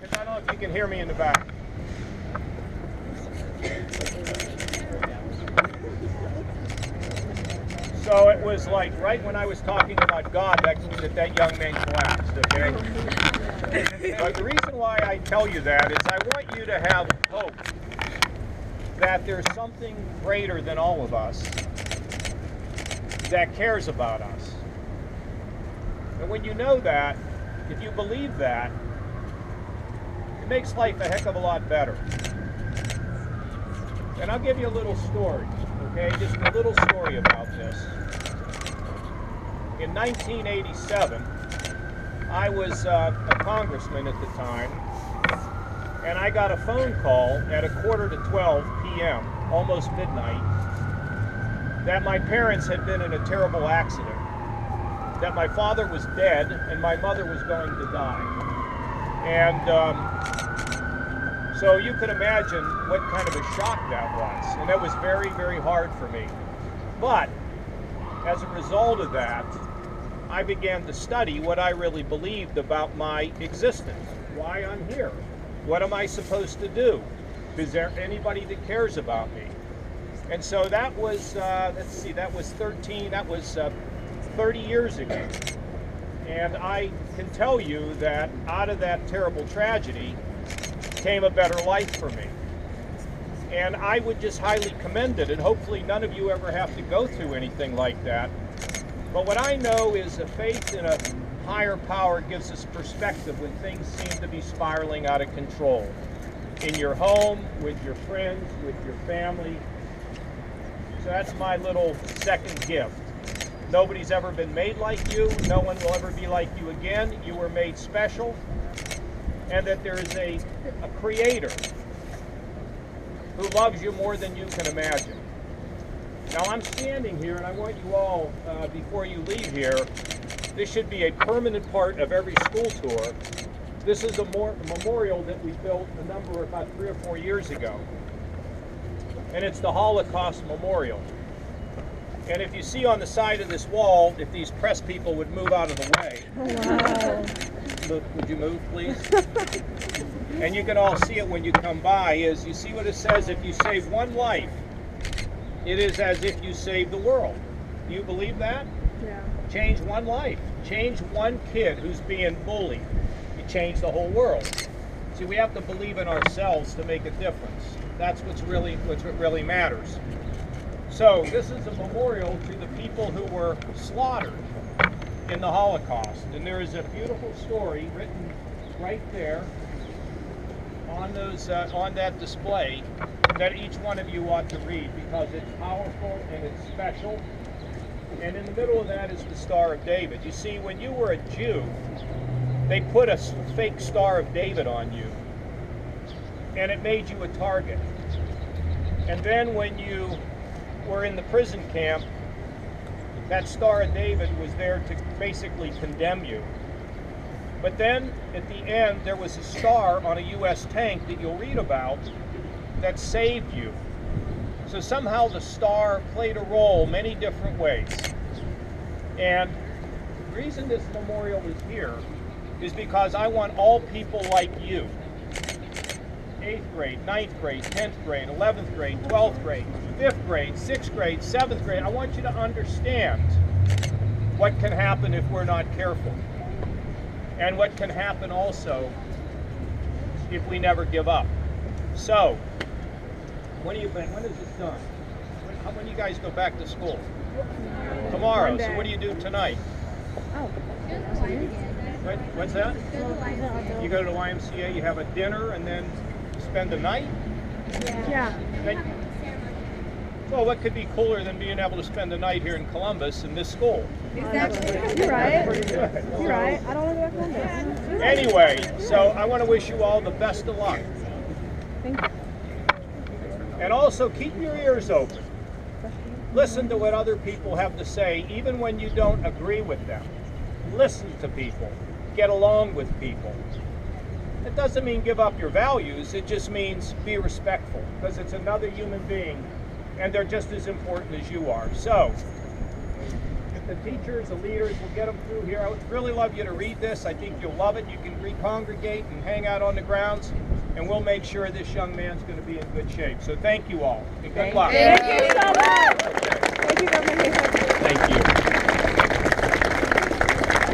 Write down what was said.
because I don't know if you can hear me in the back. So it was like right when I was talking about God that young man collapsed, okay? But the reason why I tell you that is I want you to have hope that there's something greater than all of us that cares about us. And when you know that, if you believe that, it makes life a heck of a lot better. And I'll give you a little story, okay? Just a little story about this. In 1987, I was a congressman at the time, and I got a phone call at 11:45 p.m., almost midnight, that my parents had been in a terrible accident, that my father was dead and my mother was going to die. And so you can imagine what kind of a shock that was, and that was very, very hard for me. But as a result of that, I began to study what I really believed about my existence, why I'm here, what am I supposed to do, is there anybody that cares about me? And so that was, let's see, that was 30 years ago. And I can tell you that out of that terrible tragedy came a better life for me. And I would just highly commend it, and hopefully none of you ever have to go through anything like that. But what I know is a faith in a higher power gives us perspective when things seem to be spiraling out of control. In your home, with your friends, with your family. So that's my little second gift. Nobody's ever been made like you. No one will ever be like you again. You were made special. And that there is a creator who loves you more than you can imagine. Now I'm standing here, and I want you all, before you leave here, this should be a permanent part of every school tour. This is a memorial that we built about 3 or 4 years ago. And it's the Holocaust Memorial. And if you see on the side of this wall, if these press people would move out of the way. Wow. Would you move, please? And you can all see it when you come by, is you see what it says, if you save one life, it is as if you saved the world. Do you believe that? Yeah. Change one life. Change one kid who's being bullied. You change the whole world. See, we have to believe in ourselves to make a difference. That's what really matters. So this is a memorial to the people who were slaughtered in the Holocaust. And there is a beautiful story written right there on that display that each one of you ought to read, because it's powerful and it's special. And in the middle of that is the Star of David. You see, when you were a Jew, they put a fake Star of David on you, and it made you a target. And then when you were in the prison camp, that Star of David was there to basically condemn you. But then, at the end, there was a star on a U.S. tank that you'll read about that saved you. So somehow the star played a role many different ways. And the reason this memorial is here is because I want all people like you, 8th grade, 9th grade, 10th grade, 11th grade, 12th grade, 5th grade, 6th grade, 7th grade, I want you to understand what can happen if we're not careful. And what can happen also if we never give up. So, when is this done? When do you guys go back to school? Tomorrow. So what do you do tonight? Oh. What's that? You go to the YMCA, you have a dinner, and then spend the night? Yeah. Well, what could be cooler than being able to spend the night here in Columbus in this school? Exactly. You're right. Pretty good. You're right. I don't want to go to Columbus. Anyway, so I want to wish you all the best of luck. Thank you. And also keep your ears open. Listen to what other people have to say, even when you don't agree with them. Listen to people. Get along with people. It doesn't mean give up your values. It just means be respectful, because it's another human being, and they're just as important as you are. So, the teachers, the leaders, we'll get them through here. I would really love you to read this. I think you'll love it. You can recongregate and hang out on the grounds, and we'll make sure this young man's going to be in good shape. So thank you all, and good luck. Thank you so much. Thank you, Governor.